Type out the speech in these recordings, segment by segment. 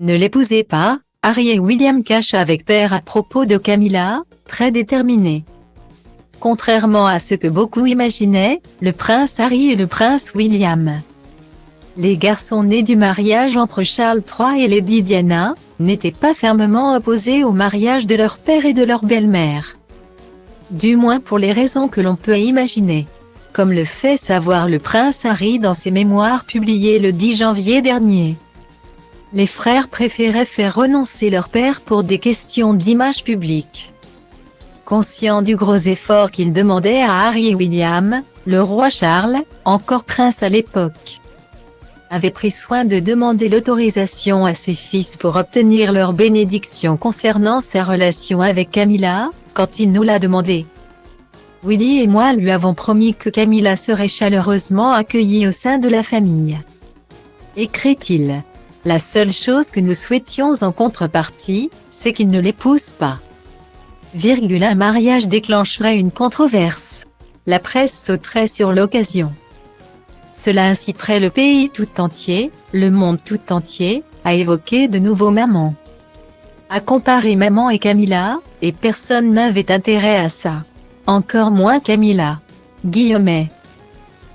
Ne l'épousez pas, Harry et William cachent avec père à propos de Camilla, très déterminé. Contrairement à ce que beaucoup imaginaient, le prince Harry et le prince William, les garçons nés du mariage entre Charles III et Lady Diana, n'étaient pas fermement opposés au mariage de leur père et de leur belle-mère. Du moins pour les raisons que l'on peut imaginer. Comme le fait savoir le prince Harry dans ses mémoires publiés le 10 janvier dernier. Les frères préféraient faire renoncer leur père pour des questions d'image publique. Conscient du gros effort qu'il demandait à Harry et William, le roi Charles, encore prince à l'époque, avait pris soin de demander l'autorisation à ses fils pour obtenir leur bénédiction concernant sa relation avec Camilla, quand il nous l'a demandé. Willy et moi lui avons promis que Camilla serait chaleureusement accueillie au sein de la famille. Écrit-il. La seule chose que nous souhaitions en contrepartie, c'est qu'il ne l'épouse pas. Un mariage déclencherait une controverse. La presse sauterait sur l'occasion. Cela inciterait le pays tout entier, le monde tout entier, à évoquer de nouveau maman. À comparer maman et Camilla, et personne n'avait intérêt à ça. Encore moins Camilla. Guillemets.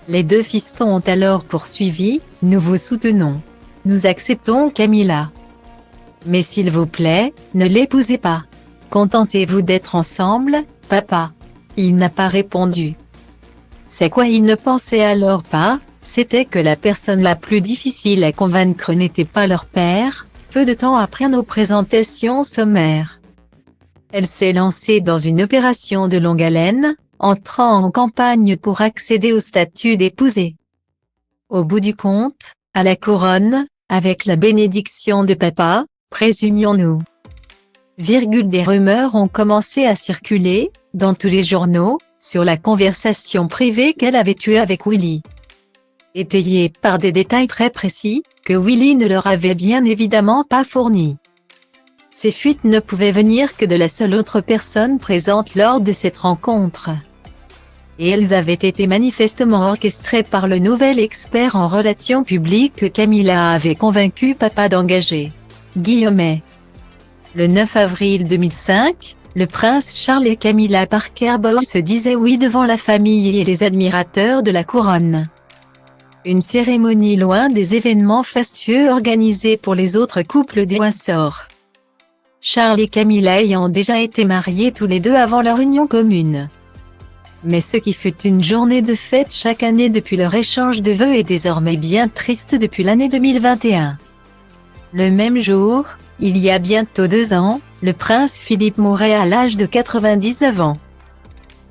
Les deux fistons ont alors poursuivi, nous vous soutenons. Nous acceptons Camilla. Mais s'il vous plaît, ne l'épousez pas. Contentez-vous d'être ensemble, papa. Il n'a pas répondu. C'est quoi il ne pensait alors pas, c'était que la personne la plus difficile à convaincre n'était pas leur père, peu de temps après nos présentations sommaires. Elle s'est lancée dans une opération de longue haleine, entrant en campagne pour accéder au statut d'épousée. Au bout du compte, à la couronne, avec la bénédiction de papa, présumions-nous. Des rumeurs ont commencé à circuler, dans tous les journaux, sur la conversation privée qu'elle avait eue avec Willy. Étayée par des détails très précis, que Willy ne leur avait bien évidemment pas fournis. Ces fuites ne pouvaient venir que de la seule autre personne présente lors de cette rencontre. Et elles avaient été manifestement orchestrées par le nouvel expert en relations publiques que Camilla avait convaincu papa d'engager. Guillemets. Le 9 avril 2005, le prince Charles et Camilla Parker Bowles se disaient oui devant la famille et les admirateurs de la couronne. Une cérémonie loin des événements fastueux organisés pour les autres couples des Windsor. Charles et Camilla ayant déjà été mariés tous les deux avant leur union commune. Mais ce qui fut une journée de fête chaque année depuis leur échange de vœux est désormais bien triste depuis l'année 2021. Le même jour, il y a bientôt 2 ans, le prince Philippe mourait à l'âge de 99 ans.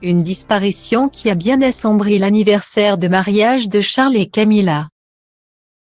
Une disparition qui a bien assombri l'anniversaire de mariage de Charles et Camilla.